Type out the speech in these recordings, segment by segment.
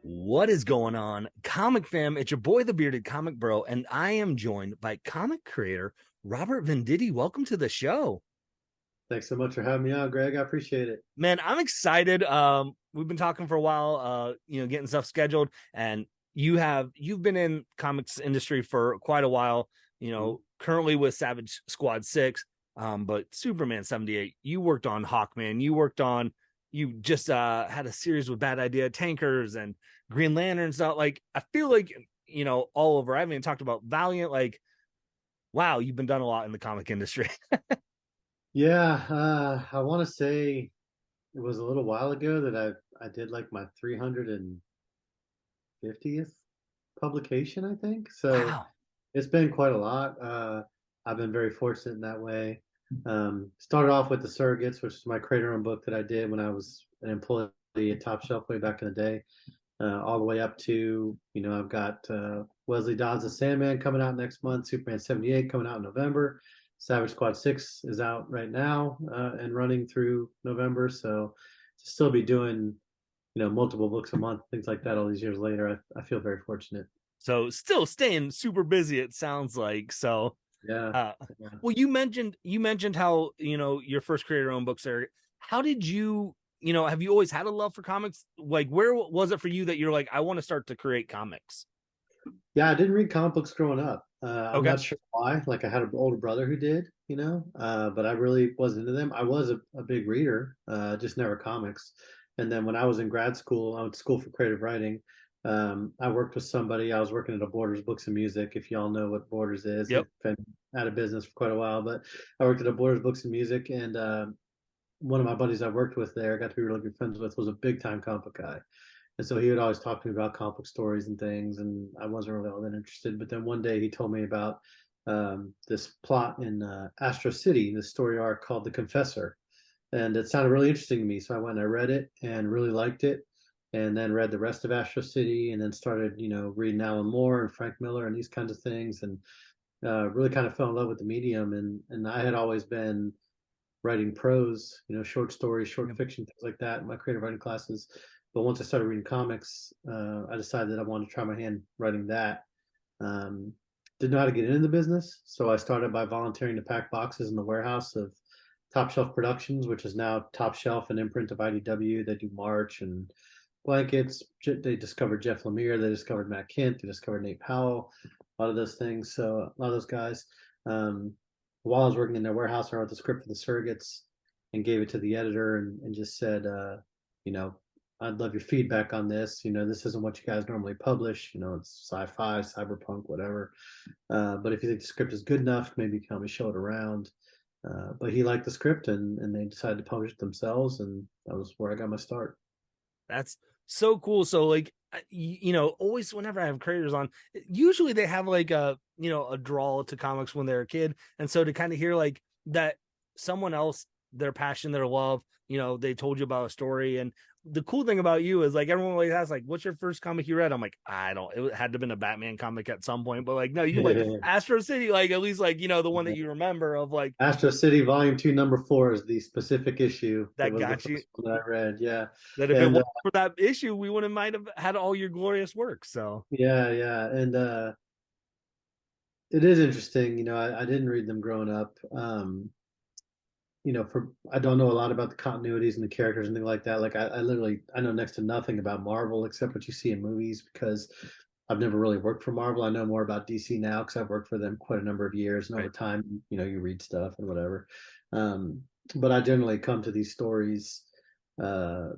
What is going on, comic fam? It's your boy, the bearded comic bro, and I am joined by comic creator Robert Venditti. Welcome to the show, Thanks so much for having me on, Greg. I appreciate it. man. I'm excited. We've been talking for a while, getting stuff scheduled, and you've been in comics industry for quite a while. Currently with Savage Squad 6, but Superman 78. You worked on Hawkman. You just had a series with Bad Idea Tankers and Green Lantern stuff. Like, I feel like, all over. I haven't even talked about Valiant. Like, wow, you've been done a lot in the comic industry. Yeah, I want to say it was a little while ago that I did like my 350th publication, I think. So Wow. it's been quite a lot. I've been very fortunate in that way. Started off with the Surrogates, which is my creator-owned book that I did when I was an employee at Top Shelf way back in the day, all the way up to, I've got Wesley Dodds' Sandman coming out next month, Superman 78 coming out in November. Savage Squad 6 is out right now and running through November. So to still be doing, multiple books a month, things like that all these years later, I feel very fortunate. So still staying super busy, it sounds like. So Yeah. uh Yeah. well, you mentioned how, your first creator owned books are. How did have you always had a love for comics? Like, where was it for you that you're like, I want to start to create comics? Yeah, I didn't read comic books growing up. I'm Okay. not sure why. Like I had an older brother who did, but I really wasn't into them. I was a big reader, just never comics. And then when I was in grad school, I went to school for creative writing. I worked with somebody. I was working at a Borders Books and Music. If y'all know what Borders is, they've Yep. been out of business for quite a while. But I worked at a Borders Books and Music, and one of my buddies I worked with there, got to be really good friends with, was a big time comic book guy. And so he would always talk to me about comic book stories and things, and I wasn't really all that interested. But then one day he told me about this plot in Astro City, this story arc called The Confessor, and it sounded really interesting to me. So I went and I read it and really liked it, and then read the rest of Astro City, and then started, reading Alan Moore and Frank Miller and these kinds of things, and really kind of fell in love with the medium. And I had always been writing prose, short stories, short Yep. fiction, things like that in my creative writing classes. But once I started reading comics, I decided that I wanted to try my hand writing that. Um, didn't know how to get into the business, so I started by volunteering to pack boxes in the warehouse of Top Shelf Productions, which is now Top Shelf, an imprint of IDW. They do March and blankets. They discovered Jeff Lemire. They discovered Matt Kent. They discovered Nate Powell. A lot of those things. So a lot of those guys. Um, while I was working in their warehouse, I wrote the script for the Surrogates and gave it to the editor and just said, you know, I'd love your feedback on this. This isn't what you guys normally publish. It's sci-fi, cyberpunk, whatever. But if you think the script is good enough, maybe you can help me show it around. But he liked the script and they decided to publish it themselves. And that was where I got my start. That's so cool. So, like, always whenever I have creators on, usually they have like a draw to comics when they're a kid. And so to kind of hear like that someone else, their passion, their love, they told you about a story. And the cool thing about you is like everyone always asks, like, what's your first comic you read? I'm like, I don't, it had to have been a Batman comic at some point, but like, no, you like Astro City, like at least like, the one that you remember of like Astro City Volume 2, Number 4 is the specific issue that that was the got you. first one that I read. Yeah. That if it And wasn't for that issue, we wouldn't might have had all your glorious work. So yeah, yeah. And it is interesting. I didn't read them growing up. I don't know a lot about the continuities and the characters and things like that. Like I literally I know next to nothing about Marvel except what you see in movies because I've never really worked for Marvel. I know more about DC now because I've worked for them quite a number of years, and over right. time, you read stuff and whatever. Um, but I generally come to these stories uh,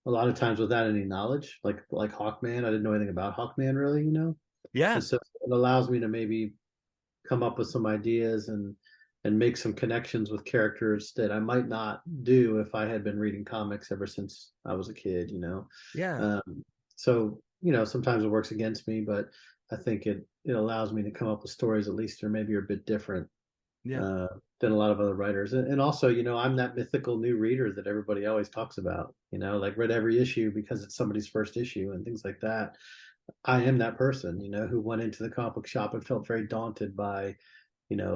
a lot of times without any knowledge, like Hawkman. I didn't know anything about Hawkman really, and Yeah. so it allows me to maybe come up with some ideas and make some connections with characters that I might not do if I had been reading comics ever since I was a kid. Yeah. So sometimes it works against me, but I think it allows me to come up with stories at least or maybe are a bit different Yeah. uh, than a lot of other writers. And also, I'm that mythical new reader that everybody always talks about. Like read every issue because it's somebody's first issue and things like that. I am that person, who went into the comic book shop and felt very daunted by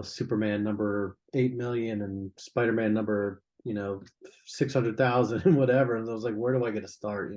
Superman number 8 million and Spider-Man number 600,000 and whatever. And I was like, where do I get to start?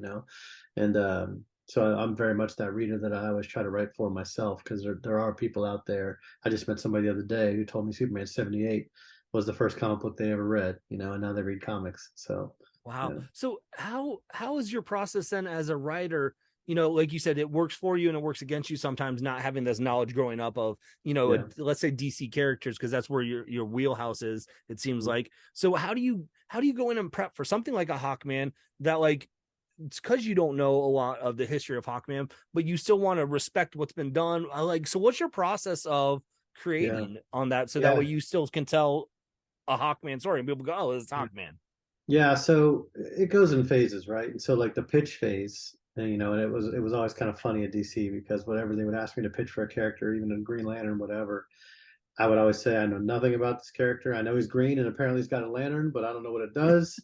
And so I'm very much that reader that I always try to write for myself, because there are people out there. I just met somebody the other day who told me Superman 78 was the first comic book they ever read, and now they read comics. So, Wow. yeah, So how is your process then as a writer? Like you said, it works for you and it works against you sometimes, not having this knowledge growing up of, yeah. let's say DC characters, because that's where your wheelhouse is, it seems like. So how do you go in and prep for something like a Hawkman that, like, it's because you don't know a lot of the history of Hawkman, but you still want to respect what's been done. So what's your process of Yeah. creating on that, so that way Yeah. you still can tell a Hawkman story and people go, oh, it's Hawkman. Yeah, so it goes in phases, right? And so like the pitch phase, and it was always kind of funny at DC, because whatever they would ask me to pitch for a character, even in Green Lantern, whatever, I would always say I know nothing about this character. I know he's green and apparently he's got a lantern, but I don't know what it does,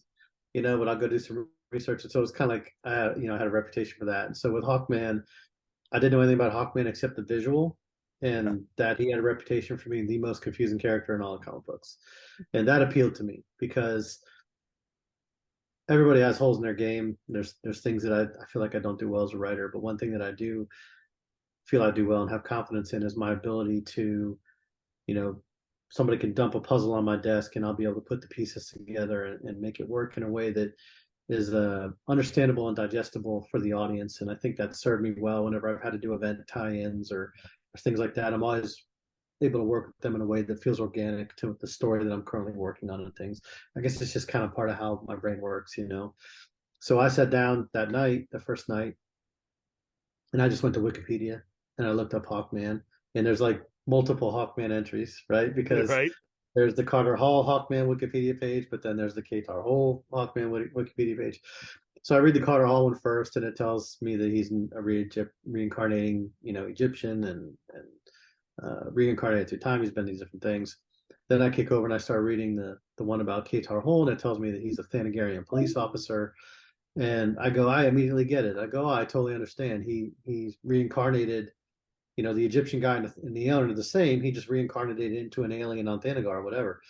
but I'll go do some research. And so it's kind of like I had a reputation for that. And so with Hawkman, I didn't know anything about Hawkman except the visual, Yeah. and that he had a reputation for being the most confusing character in all the comic books. And that appealed to me because everybody has holes in their game. There's things that I feel like I don't do well as a writer, but one thing that I do feel I do well and have confidence in is my ability to, you know, somebody can dump a puzzle on my desk and I'll be able to put the pieces together and make it work in a way that is understandable and digestible for the audience. And I think that served me well whenever I've had to do event tie-ins or things like that. I'm always able to work with them in a way that feels organic to the story that I'm currently working on and things. I guess it's just kind of part of how my brain works. So I sat down that night, the first night, and I just went to Wikipedia and I looked up Hawkman, and there's like multiple Hawkman entries, right? Because Right. there's the Carter Hall Hawkman Wikipedia page, but then there's the Katar Hall Hawkman Wikipedia page. So I read the Carter Hall one first, and it tells me that he's a reincarnating, Egyptian, and reincarnated through time. He's been these different things. Then I kick over and I start reading the one about Katar Hall, and it tells me that he's a Thanagarian police officer. And I immediately get it. I go, oh, I totally understand. He's reincarnated. The Egyptian guy and the alien are the same. He just reincarnated into an alien on Thanagar or whatever.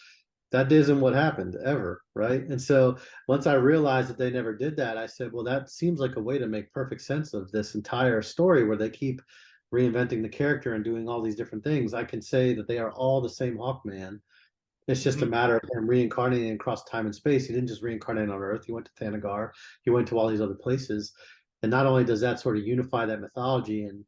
That isn't what happened ever, right? And so once I realized that they never did that, I said, well, that seems like a way to make perfect sense of this entire story where they keep reinventing the character and doing all these different things. I can say that they are all the same Hawkman. It's just a Mhm. matter of him reincarnating across time and space. He didn't just reincarnate on Earth. He went to Thanagar. He went to all these other places. And not only does that sort of unify that mythology and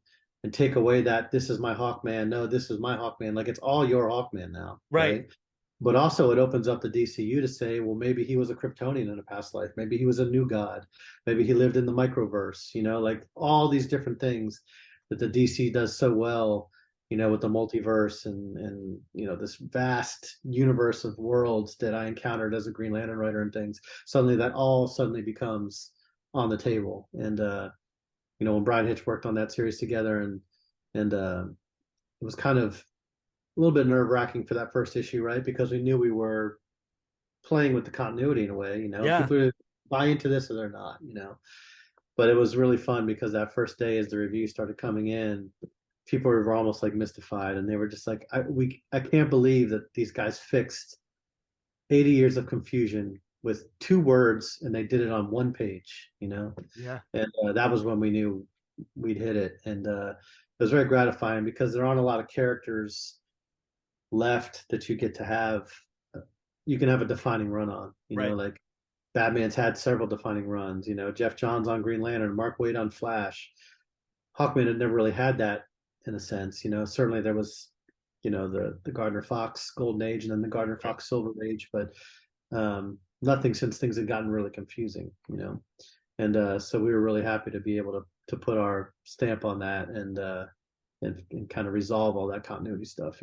take away that this is my Hawkman, no, this is my Hawkman. Like it's all your Hawkman now, Right. right? But also it opens up the DCU to say, well, maybe he was a Kryptonian in a past life. Maybe he was a new god. Maybe he lived in the microverse, like all these different things that the DC does so well, with the multiverse and this vast universe of worlds that I encountered as a Green Lantern writer and things. Suddenly that all suddenly becomes on the table. And when Brian Hitch worked on that series together and it was kind of a little bit nerve wracking for that first issue, right? Because we knew we were playing with the continuity in a way, Yeah. people buy into this or they're not. But it was really fun because that first day, as the reviews started coming in, people were almost like mystified, and they were just like, I can't believe that these guys fixed 80 years of confusion with 2 words, and they did it on one page. Yeah. And that was when we knew we'd hit it, and it was very gratifying because there aren't a lot of characters left that you get to have. You can have a defining run on, Right. like Batman's had several defining runs. Jeff Johns on Green Lantern, Mark Waid on Flash. Hawkman had never really had that in a sense. Certainly there was, the Gardner Fox Golden Age and then the Gardner Right. Fox Silver Age, but nothing since things had gotten really confusing. And so we were really happy to be able to put our stamp on that and kind of resolve all that continuity stuff.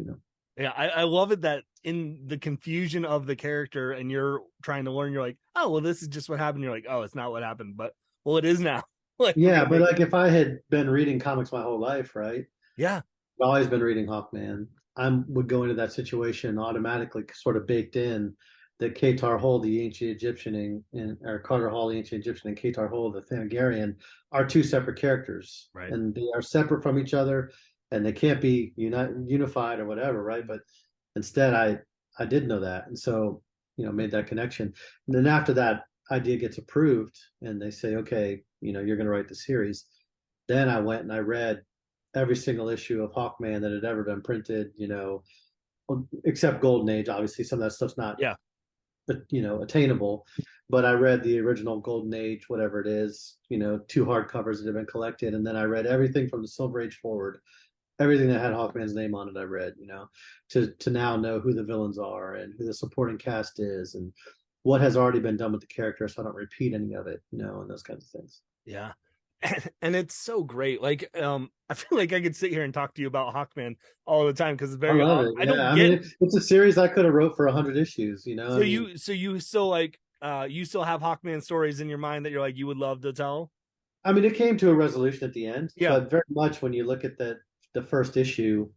Yeah, I love it that in the confusion of the character and you're trying to learn, you're like, oh, well, this is just what happened. You're like, oh, it's not what happened, but well, it is now. Like we're Yeah, gonna but make it. like if I had been reading comics my whole life, right? Yeah. I've always been reading Hawkman. I would go into that situation automatically, sort of baked in that Katar Hol, the ancient Egyptian, or Carter Hall, the ancient Egyptian, and Katar Hol, the Thanagarian, are two separate characters, Right. and they are separate from each other, and they can't be unified or whatever, right? But instead, I did know that, and so made that connection. And then after that idea gets approved and they say, okay, you're going to write the series. Then I went and I read every single issue of Hawkman that had ever been printed, except Golden Age. Obviously, some of that stuff's not, Yeah. attainable. But I read the original Golden Age, whatever it is, two hardcovers that have been collected, and then I read everything from the Silver Age forward, everything that had Hawkman's name on it. I read, to now know who the villains are and who the supporting cast is, and what has already been done with the character, so I don't repeat any of it, and those kinds of things. Yeah. And it's so great. Like, I feel like I could sit here and talk to you about Hawkman all the time because it's I very. love it. I Yeah, don't I get. mean, it's a series I could have wrote for 100 issues. So you still like you still have Hawkman stories in your mind that you're like you would love to tell. I mean, it came to a resolution at the end, Yeah. but very much when you look at the first issue,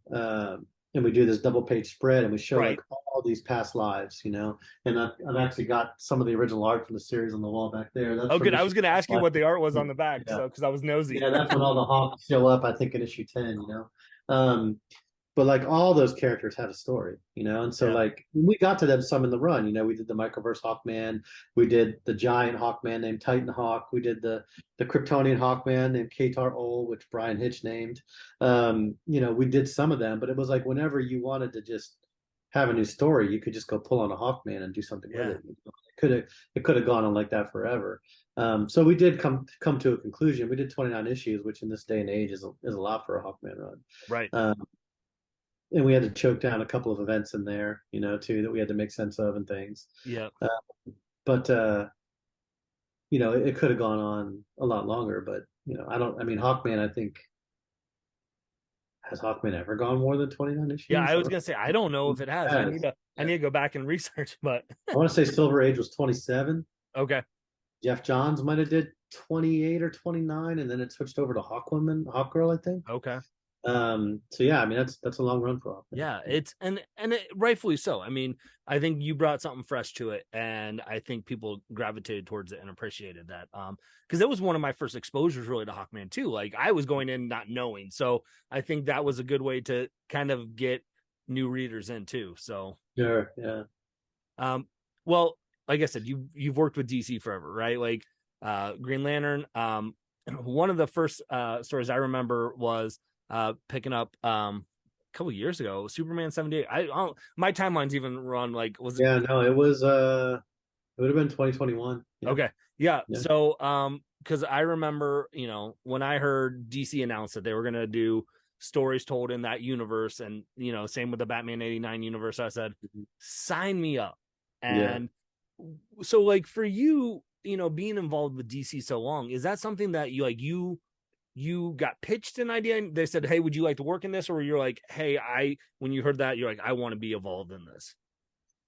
and we do this double page spread, and we show Right. like all these past lives, and I've actually got some of the original art from the series on the wall back there. That's Oh, from good. I issue was going to ask you five. what the art was on the back, Yeah, so because I was nosy. yeah, that's when all the Hawks show up. I think in issue 10. But like all those characters had a story, and so Yeah. like we got to them some in the run. We did the Microverse Hawkman, we did the giant Hawkman named Titan Hawk, we did the Kryptonian Hawkman named Katar Ol, which Brian Hitch named. We did some of them, but it was like whenever you wanted to just have a new story, you could just go pull on a Hawkman and do something with Yeah. it. It could have gone on like that forever. So we did come to a conclusion. We did 29 issues, which in this day and age is a lot for a Hawkman run. Right. And we had to choke down a couple of events in there, too, that we had to make sense of and things. Yeah. But it could have gone on a lot longer. But I mean, Hawkman, I think, has Hawkman ever gone more than 29 issues? Yeah. I was gonna say I don't know if it has. I need to. Yeah. I need to go back and research. But I want to say Silver Age was 27. okay. Jeff Johns might have did 28 or 29, and then it switched over to Hawkgirl, I think. Okay. So yeah, I mean that's a long run for Hawkman. Yeah, it's and rightfully so. I mean, I think you brought something fresh to it, and I think people gravitated towards it and appreciated that. Because it was one of my first exposures really to Hawkman too. Like I was going in not knowing, so I think that was a good way to kind of get new readers in too. So Sure, yeah. Well, like I said, you've worked with DC forever, right? Like Green Lantern. One of the first stories I remember was picking up a couple years ago, Superman 78. I don't, my timeline's even run like was it? Yeah, no, it would have been 2021. Yeah. Okay. Yeah. Yeah. So because I remember, when I heard DC announce that they were gonna do stories told in that universe, and same with the Batman 89 universe, I said, sign me up. And so like for you, being involved with DC so long, is that something that you got pitched an idea and they said, hey, would you like to work in this? Or you're like, hey, when you heard that, you're like, I want to be involved in this.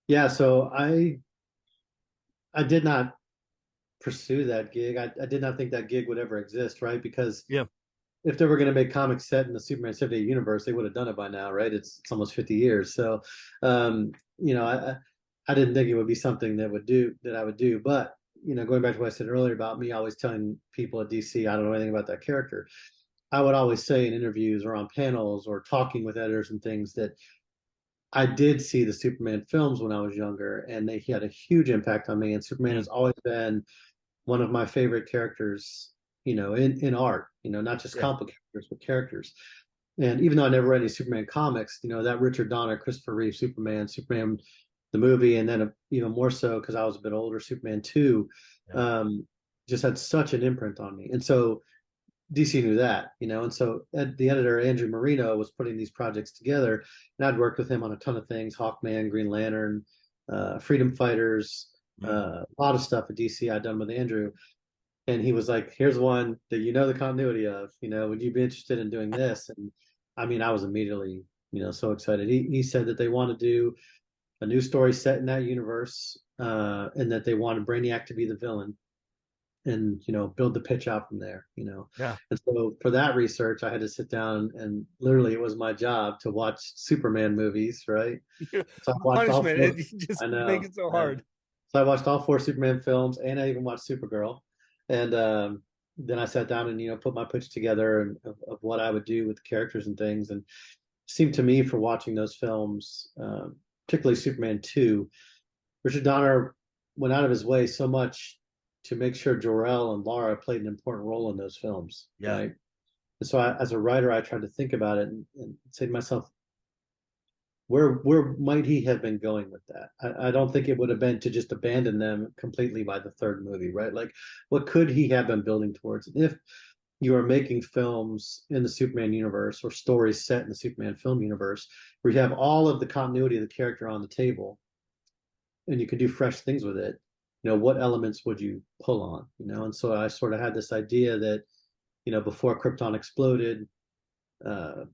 Yeah, so I did not pursue that gig. I did not think that gig would ever exist, right? Because Yeah. if they were going to make comics set in the Superman 78 universe, they would have done it by now, right? It's almost 50 years. So, I didn't think it would be something that I would do. But, going back to what I said earlier about me always telling people at DC, I don't know anything about that character. I would always say in interviews or on panels or talking with editors and things that I did see the Superman films when I was younger, and he had a huge impact on me. And Superman has always been one of my favorite characters, in art, not just comic characters, but characters. And even though I never read any Superman comics, that Richard Donner, Christopher Reeve Superman, the movie, and then even more so because I was a bit older, Superman 2, just had such an imprint on me. And so DC knew that, and so the editor, Andrew Marino, was putting these projects together, and I'd worked with him on a ton of things, Hawkman, Green Lantern, Freedom Fighters, a lot of stuff at DC I'd done with Andrew. And he was like, here's one that the continuity of, would you be interested in doing this? And I mean, I was immediately, so excited. He said that they want to do a new story set in that universe, and that they wanted Brainiac to be the villain, and build the pitch out from there. Yeah. And so for that research, I had to sit down and literally it was my job to watch Superman movies, right? So I watched Punishment. all four. You just I know, make it so hard. So I watched all 4 Superman films, and I even watched Supergirl. And then I sat down and put my pitch together and of what I would do with the characters and things. And it seemed to me, for watching those films, particularly Superman 2, Richard Donner went out of his way so much to make sure Jor-El and Lara played an important role in those films, Yeah. right? And so as a writer, I tried to think about it and say to myself, where might he have been going with that? I don't think it would have been to just abandon them completely by the third movie, right? Like, what could he have been building towards? If you are making films in the Superman universe or stories set in the Superman film universe, where you have all of the continuity of the character on the table, and you can do fresh things with it, what elements would you pull on? And so I sort of had this idea that, before Krypton exploded, uh,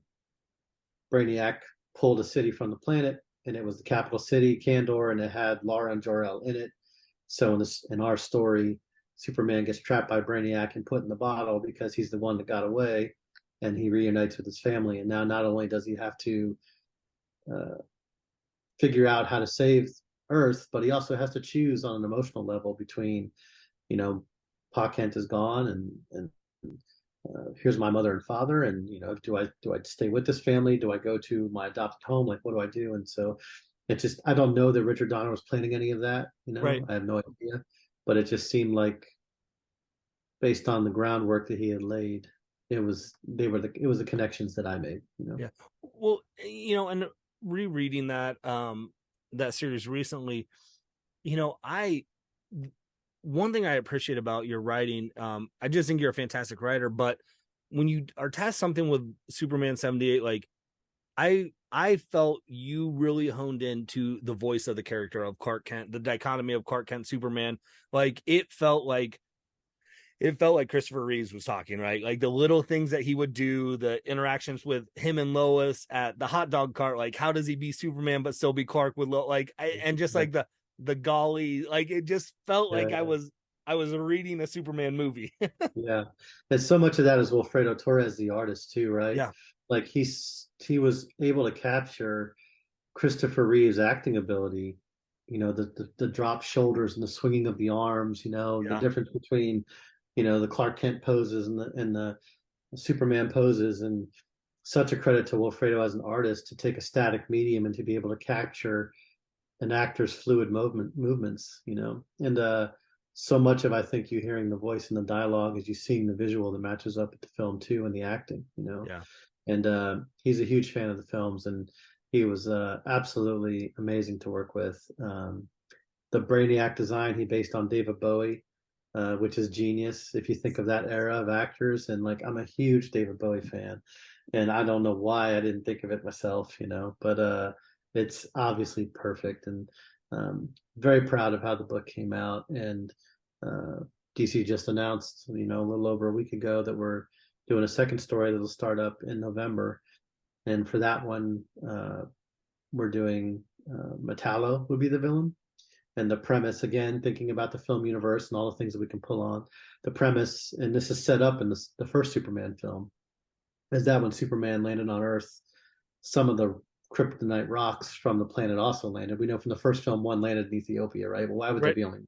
Brainiac pulled a city from the planet, and it was the capital city, Kandor, and it had Lara and Jor-El in it. So in our story, Superman gets trapped by Brainiac and put in the bottle because he's the one that got away, and he reunites with his family. And now not only does he have to uh, figure out how to save Earth, but he also has to choose on an emotional level between, Pa Kent is gone, and here's my mother and father, and do I stay with this family? Do I go to my adopted home? Like, what do I do? And so it just, I don't know that Richard Donner was planning any of that. Right. I have no idea, but it just seemed like, based on the groundwork that he had laid, it was the connections that I made. Yeah. Well, and rereading that series recently, I one thing I appreciate about your writing, I just think you're a fantastic writer, but when you are tasked something with Superman 78, like I felt you really honed into the voice of the character of Clark Kent, the dichotomy of Clark Kent Superman. Like it felt like Christopher Reeves was talking, right? Like the little things that he would do, the interactions with him and Lois at the hot dog cart. Like, how does he be Superman but still be Clark with and just like the golly, like it just felt like I Yeah, was reading a Superman movie. yeah. And so much of that is Wilfredo Torres, the artist, too, right? Yeah, Like he was able to capture Christopher Reeve's acting ability, the drop shoulders and the swinging of the arms, the yeah, difference between, the Clark Kent poses and the Superman poses, and such a credit to Wilfredo as an artist to take a static medium and to be able to capture an actor's fluid movements. And so much of, I think, you hearing the voice and the dialogue is you seeing the visual that matches up with the film too, and the acting. yeah. And he's a huge fan of the films, and he was absolutely amazing to work with. The Brainiac design he based on David Bowie, which is genius if you think of that era of actors. And like, I'm a huge David Bowie fan, and I don't know why I didn't think of it myself, but it's obviously perfect. And very proud of how the book came out. And DC just announced, a little over a week ago, that we're doing a second story that'll start up in November. And for that one, we're doing Metallo would be the villain. And the premise, again, thinking about the film universe and all the things that we can pull on, the premise, and this is set up in the first Superman film, is that when Superman landed on Earth, some of the kryptonite rocks from the planet also landed. We know from the first film one landed in Ethiopia, right? Well, why would there Right. be only?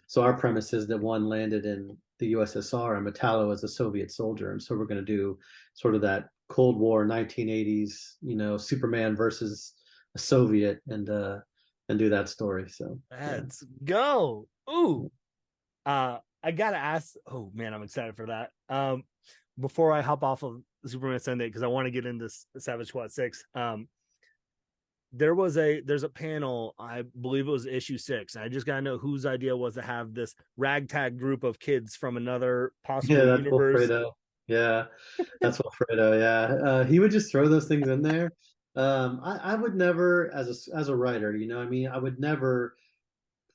So our premise is that one landed in the USSR and Metallo is a Soviet soldier. And so we're going to do sort of that Cold War 1980s, Superman versus a Soviet, and do that story. So yeah. Let's go. Ooh. I gotta ask. Oh man, I'm excited for that. Before I hop off of Superman Sunday, because I want to get into Savage Squad 6. There's a panel, I believe it was issue 6. I just gotta know whose idea was to have this ragtag group of kids from another Yeah, possible that's universe. Wilfredo. Yeah, that's Wilfredo. Yeah, he would just throw those things in there. I would never, as a writer, I mean, I would never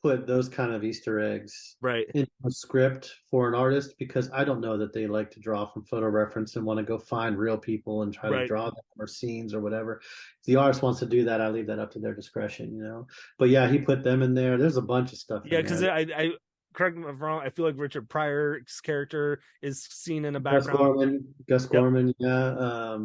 put those kind of Easter eggs Right, in a script for an artist, because I don't know that they like to draw from photo reference and want to go find real people and try to right. draw them, or scenes or whatever. If the artist wants to do that, I leave that up to their discretion. But yeah, he put them in there. There's a bunch of stuff Yeah, in because there. I correct me if I'm wrong. I feel like Richard Pryor's character is seen in the Gus background. Gorman, Gus Yep. Gorman, yeah.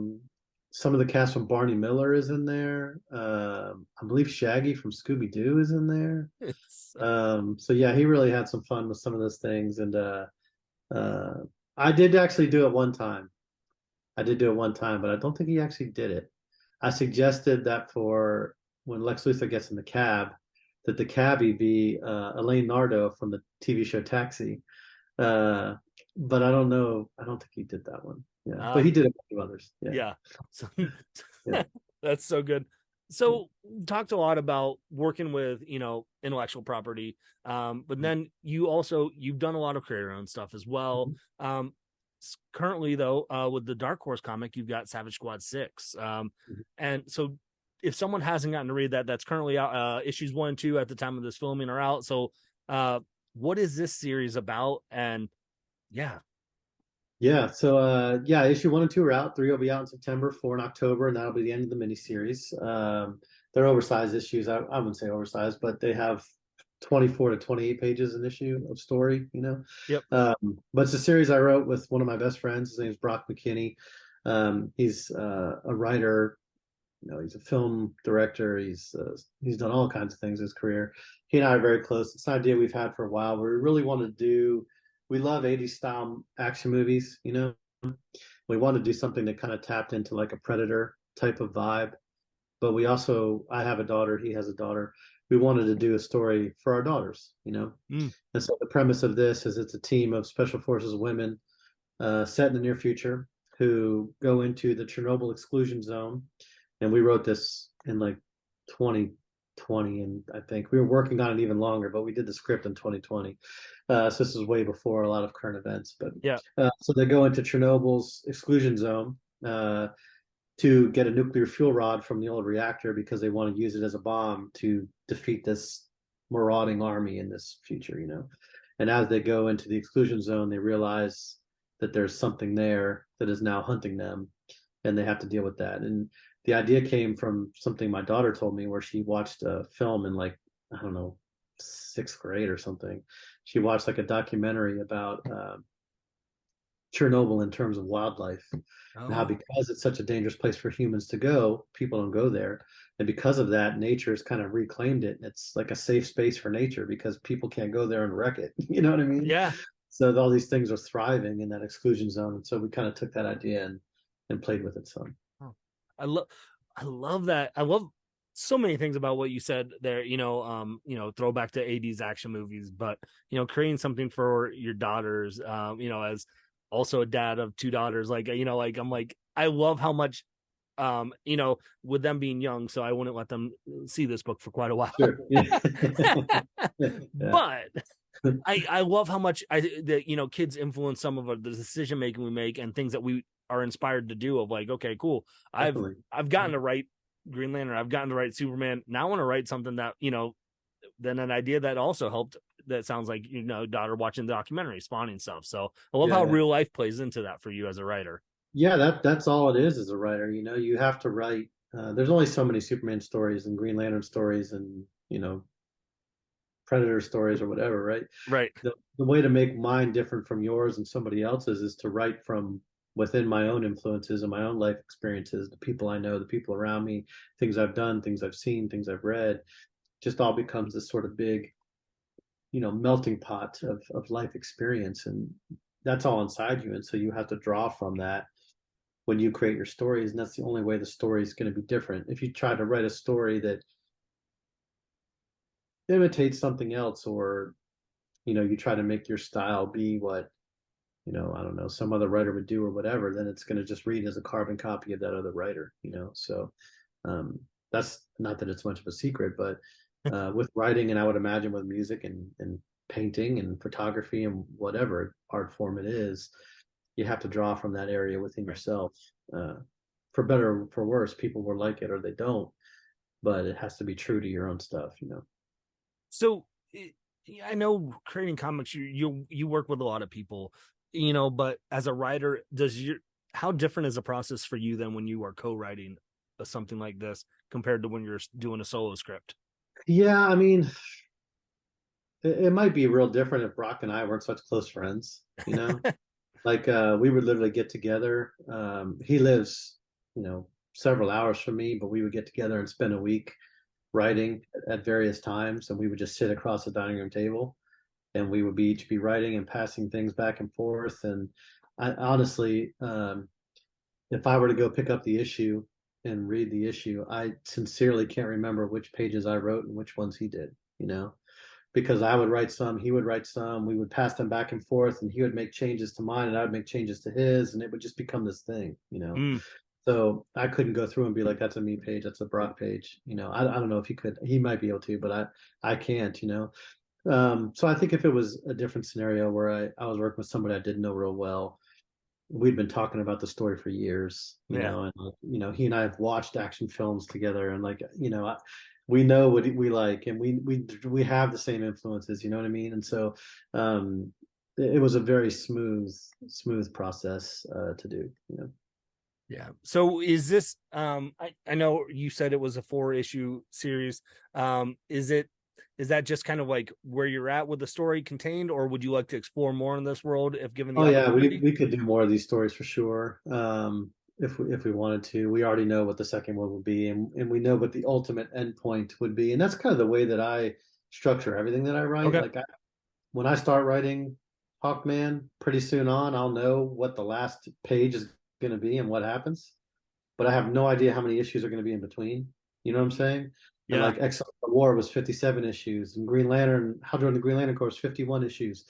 Some of the cast from Barney Miller is in there. I believe Shaggy from Scooby Doo is in there. It's So yeah, he really had some fun with some of those things. And uh, I did actually do it one time. I did do it one time, but I don't think he actually did it. I suggested that for when Lex Luthor gets in the cab, that the cabbie be Elaine Nardo from the TV show Taxi. Uh, but I don't know. I don't think he did that one. Yeah, but he Um, did a bunch of others. Yeah, yeah. So yeah. that's so good. So talked a lot about working with, intellectual property. But then you've done a lot of creator owned stuff as well. Mhm. Currently though, with the Dark Horse comic, you've got Savage Squad 6. And so if someone hasn't gotten to read that, that's currently out, issues 1 and 2 at the time of this filming are out. So what is this series about? And yeah. Yeah, so yeah, issue 1 and 2 are out. 3 will be out in September, 4 in October, and that'll be the end of the miniseries. They're oversized issues. I wouldn't say oversized, but they have 24 to 28 pages an issue of story, you know. Yep. But it's a series I wrote with one of my best friends. His name is Brock McKinney. He's a writer, he's a film director. He's done all kinds of things in his career. He and I are very close. It's an idea we've had for a while. We really want to do. We love 80s style action movies. We want to do something that kind of tapped into like a Predator type of vibe. But I have a daughter. He has a daughter. We wanted to do a story for our daughters. Mm. And so the premise of this is it's a team of special forces women set in the near future who go into the Chernobyl exclusion zone. And we wrote this in like 2020, and I think we were working on it even longer, but we did the script in 2020. So this is way before a lot of current events. But Yeah. so they go into Chernobyl's exclusion zone to get a nuclear fuel rod from the old reactor because they want to use it as a bomb to defeat this marauding army in this future. And as they go into the exclusion zone, they realize that there's something there that is now hunting them, and they have to deal with that. And the idea came from something my daughter told me, where she watched a film in like, I don't know, sixth grade or something. She watched like a documentary about Chernobyl in terms of wildlife, and how, Oh, because it's such a dangerous place for humans to go, people don't go there. And because of that, nature's kind of reclaimed it. It's like a safe space for nature because people can't go there and wreck it. You know what I mean? yeah. So all these things are thriving in that exclusion zone. And so we kind of took that idea and played with it some. Oh, I love I love that. I love so many things about what you said there, throwback to 80s action movies, but creating something for your daughters, as also a dad of two daughters, like I'm like, I love how much with them being young, so I wouldn't let them see this book for quite a while. Sure. Yeah. Yeah. But I love how much that kids influence some of the decision making we make and things that we are inspired to do. Of like, okay, cool, Definitely. I've gotten to write Green Lantern, I've gotten to write Superman. Now I want to write something that then an idea that also helped. That sounds like daughter watching the documentary, spawning stuff. So I love Yeah, how yeah. real life plays into that for you as a writer. Yeah, that's all it is as a writer. You have to write. There's only so many Superman stories and Green Lantern stories and Predator stories or whatever, right? Right. The way to make mine different from yours and somebody else's is to write from within my own influences and my own life experiences, the people I know, the people around me, things I've done, things I've seen, things I've read. Just all becomes this sort of big, melting pot of life experience, and that's all inside you. And so you have to draw from that when you create your stories, and that's the only way the story is going to be different. If you try to write a story that imitates something else, or you try to make your style be what I don't know, some other writer would do or whatever, then it's going to just read as a carbon copy of that other writer. So that's not that it's much of a secret, but with writing, and I would imagine with music and painting and photography and whatever art form it is, you have to draw from that area within yourself. For better or for worse, people will like it or they don't, but it has to be true to your own stuff. So I know creating comics, you work with a lot of people, but as a writer, how different is the process for you than when you are co-writing something like this compared to when you're doing a solo script? Yeah, I mean, it might be real different if Brock and I weren't such close friends. Like we would literally get together. He lives, several hours from me, but we would get together and spend a week writing at various times, and we would just sit across the dining room table, and we would each be writing and passing things back and forth. And I honestly, if I were to go pick up the issue and read the issue, I sincerely can't remember which pages I wrote and which ones he did. you know, because I would write some, he would write some, we would pass them back and forth, and he would make changes to mine, and I would make changes to his, and it would just become this thing, you know. Mm, So I couldn't go through and be like, that's a me page, that's a Brock page, you know. I don't know if he could, he might be able to, but I can't, you know. So I think if it was a different scenario where I was working with somebody I didn't know real well, we'd been talking about the story for years, you yeah. know, and you know, he and I have watched action films together, and like, you know, we know what we like, and we have the same influences, you know what I mean? And so, it was a very smooth process to do, you know. Yeah. So is this I know you said it was a 4 issue series. Is that just kind of like where you're at with the story contained, or would you like to explore more in this world if given the Oh yeah, opportunity? we could do more of these stories for sure. If we wanted to, we already know what the second one would be, and we know what the ultimate endpoint would be, and that's kind of the way that I structure everything that I write. Okay. Like when I start writing Hawkman, pretty soon on, I'll know what the last page is going to be and what happens, but I have no idea how many issues are going to be in between. You know what I'm saying? And Yeah. like X War was 57 issues, and Green Lantern, How to Run the Green Lantern Corps, 51 issues.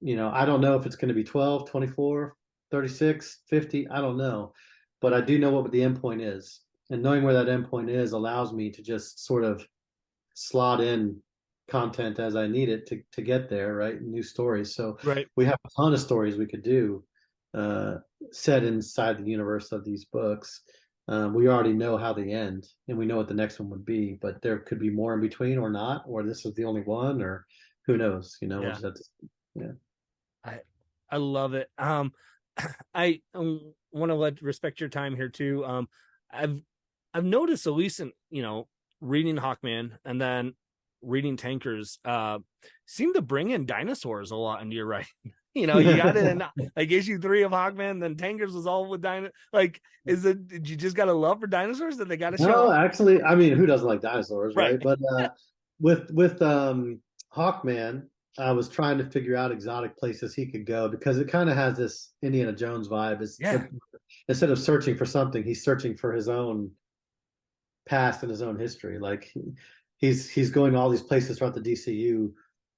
You know, I don't know if it's going to be 12, 24, 36, 50. I don't know. But I do know what the endpoint is. And knowing where that endpoint is allows me to just sort of slot in content as I need it to get there, right? New stories. So Right. we have a ton of stories we could do uh, set inside the universe of these books. We already know how they end, and we know what the next one would be, but there could be more in between or not, or this is the only one, or who knows, you know, we'll Yeah. just have to, yeah. I I love it. I want to let respect your time here too. I've I've noticed at least in reading Hawkman and then reading Tankers, seem to bring in dinosaurs a lot into your writing. You got it in like issue 3 of Hawkman, then Tankers was all with dino. Like, is it? Did you just got a love for dinosaurs that they got to show No, off? actually, I mean, who doesn't like dinosaurs, Right. right? But with Hawkman, I was trying to figure out exotic places he could go because it kind of has this Indiana Jones vibe. But Yeah. instead of searching for something, he's searching for his own past and his own history. Like he's going to all these places throughout the DCU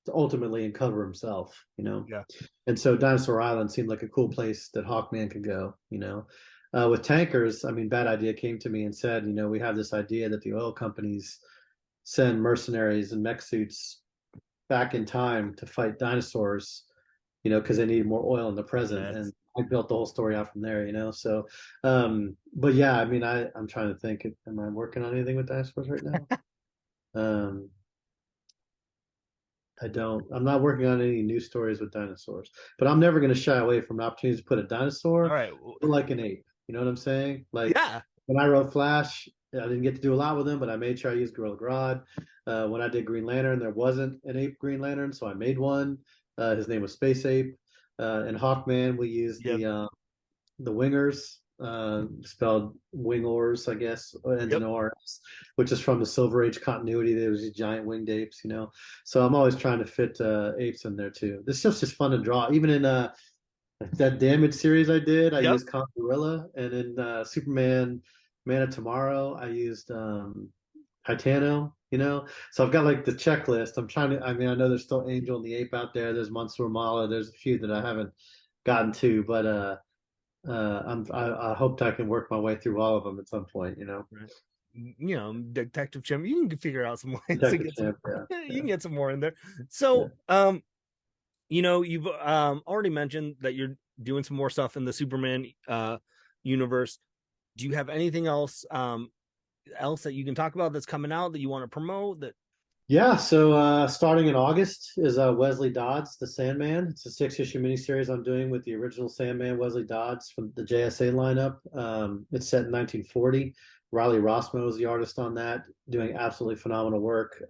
to ultimately uncover himself, you know. Yeah. And so Dinosaur Island seemed like a cool place that Hawkman could go, you know. With tankers, I mean, Bad Idea came to me and said, you know, we have this idea that the oil companies send mercenaries in mech suits back in time to fight dinosaurs, you know, because they need more oil in the present. And That's I built the whole story out from there, you know. So, but yeah, I mean, I'm trying to think, am I working on anything with dinosaurs right now? Um, I don't. I'm not working on any new stories with dinosaurs, but I'm never going to shy away from an opportunity to put a all dinosaur right. like an ape. You know what I'm saying? Like Yeah. when I wrote Flash, I didn't get to do a lot with him, but I made sure I used Gorilla Grodd. When I did Green Lantern, there wasn't an ape Green Lantern, so I made one. His name was Space Ape. In Hawkman, we used Yep. the wingers, spelled wingors, I guess, ends in Yep. ORS, which is from the Silver Age continuity. There was these giant winged apes, you know. So I'm always trying to fit apes in there too. This stuff's just fun to draw. Even in that Damage series I did, I Yep. used Con Gorilla, and in Superman Man of Tomorrow, I used Titano. You know, so I've got like the checklist. I'm trying to. I mean, I know there's still Angel and the Ape out there. There's Mansoor Mala. There's a few that I haven't gotten to, but I hope I can work my way through all of them at some point. You know, Right. Detective Chim, you can figure out some ways to Detective get some. Champ. Yeah, You yeah, can get some more in there. yeah. So, you've already mentioned that you're doing some more stuff in the Superman universe. Do you have anything else that you can talk about that's coming out that you want to promote? That Yeah, so starting in August is Wesley Dodds, the Sandman. It's a 6 issue miniseries I'm doing with the original Sandman, Wesley Dodds from the JSA lineup. It's set in 1940. Riley Rossmo is the artist on that, doing absolutely phenomenal work.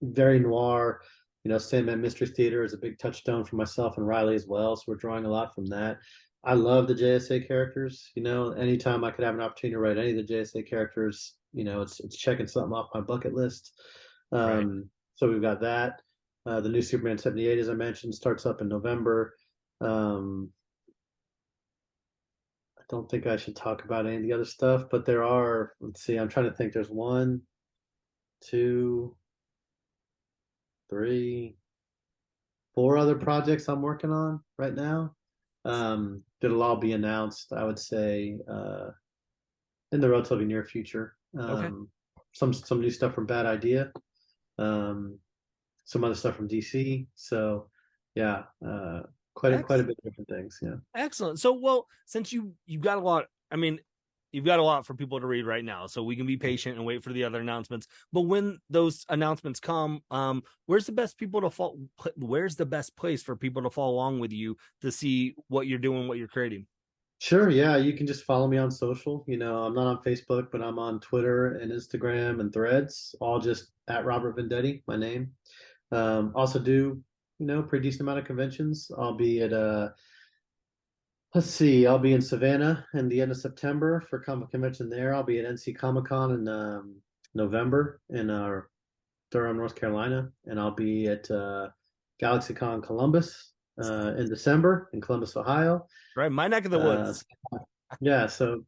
Very noir. You know, Sandman Mystery Theater is a big touchstone for myself and Riley as well. So we're drawing a lot from that. I love the JSA characters. You know, anytime I could have an opportunity to write any of the JSA characters, you know, it's checking something off my bucket list. right? So we've got that. The new Superman 78, as I mentioned, starts up in November. Um, I don't think I should talk about any of the other stuff, but there are, let's see, I'm trying to think. There's one, two. three, four other projects I'm working on right now. That'll all be announced, I would say, in the relatively near future. Okay. Some new stuff from Bad Idea, um, some other stuff from DC. So yeah, quite a bit of different things. Yeah. Excellent. So, well, since you've got a lot, I mean, you've got a lot for people to read right now, so we can be patient and wait for the other announcements. But when those announcements come, where's the best people to fall? Where's the best place for people to follow along with you to see what you're doing, what you're creating? Sure, yeah, you can just follow me on social. I'm not on Facebook, but I'm on Twitter and Instagram and Threads, all just at Robert Venditti, my name. Also do, pretty decent amount of conventions. I'll be at let's see, I'll be in Savannah in the end of September for comic convention there. I'll be at NC Comic Con in November in Durham, North Carolina, and I'll be at GalaxyCon Columbus in December in Columbus, Ohio. Right, my neck of the Uh, woods. yeah, so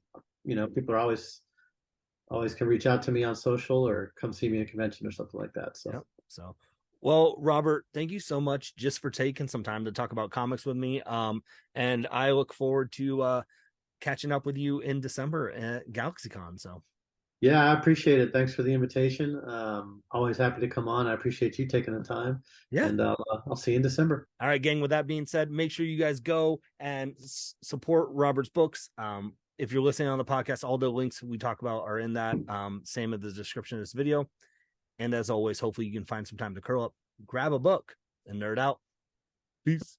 people are always can reach out to me on social or come see me at a convention or something like that. So Yep. So, well, Robert, thank you so much just for taking some time to talk about comics with me. And I look forward to catching up with you in December at GalaxyCon. So, yeah, I appreciate it. Thanks for the invitation. Always happy to come on. I appreciate you taking the time, yeah. and I'll see you in December. All right, gang. With that being said, make sure you guys go and support Robert's books. If you're listening on the podcast, all the links we talk about are in that. Same in the description of this video. And as always, hopefully you can find some time to curl up, grab a book, and nerd out. Peace.